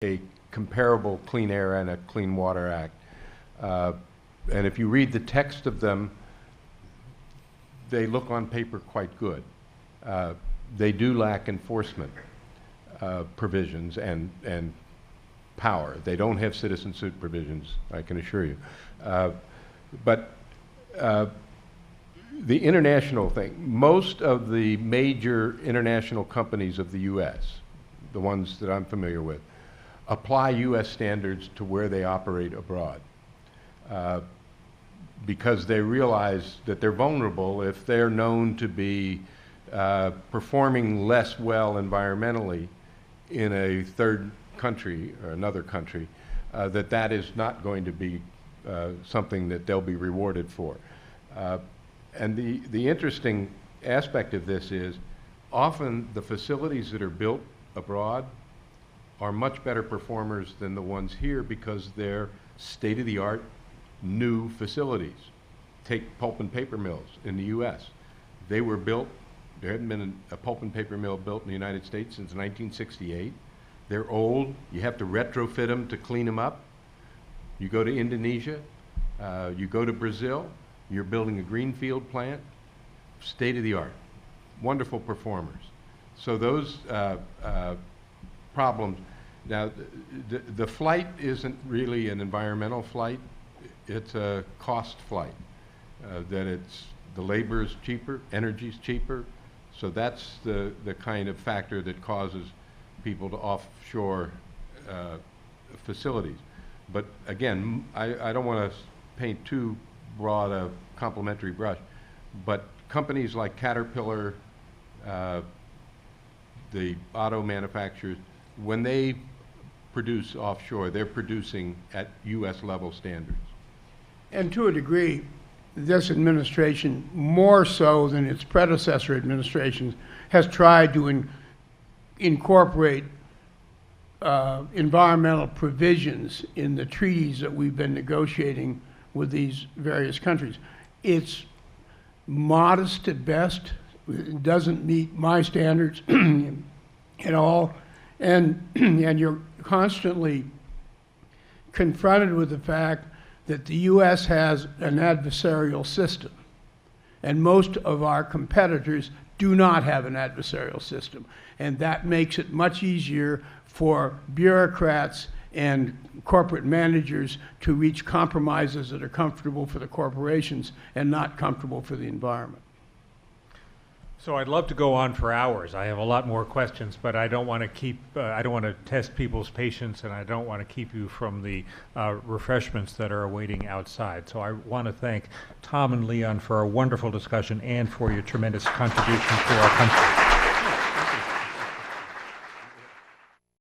a comparable Clean Air and a Clean Water Act. And if you read the text of them, they look on paper quite good. They do lack enforcement provisions and power. They don't have citizen suit provisions, I can assure you. But the international thing, most of the major international companies of the U.S., the ones that I'm familiar with, apply U.S. standards to where they operate abroad because they realize that they're vulnerable if they're known to be performing less well environmentally in a third country or another country, that is not going to be something that they'll be rewarded for. And the interesting aspect of this is often the facilities that are built abroad are much better performers than the ones here because they're state-of-the-art new facilities. Take pulp and paper mills in the U.S. They were built, there hadn't been a pulp and paper mill built in the United States since 1968. They're old, you have to retrofit them to clean them up. You go to Indonesia, you go to Brazil, you're building a greenfield plant, state-of-the-art, wonderful performers. So those problems, now the flight isn't really an environmental flight, it's a cost flight. That the labor is cheaper, energy's cheaper, so that's the kind of factor that causes people to offshore facilities. But again, I don't want to paint too broad a complimentary brush, but companies like Caterpillar, the auto manufacturers, when they produce offshore, they're producing at U.S. level standards. And to a degree, this administration, more so than its predecessor administrations, has tried to incorporate environmental provisions in the treaties that we've been negotiating with these various countries. It's modest at best. It doesn't meet my standards at all. And you're constantly confronted with the fact that the U.S. has an adversarial system, and most of our competitors do not have an adversarial system. And that makes it much easier for bureaucrats and corporate managers to reach compromises that are comfortable for the corporations and not comfortable for the environment. So I'd love to go on for hours. I have a lot more questions, but I don't want to keep, I don't want to test people's patience, and I don't want to keep you from the refreshments that are awaiting outside. So I want to thank Tom and Leon for a wonderful discussion and for your tremendous contribution to our country.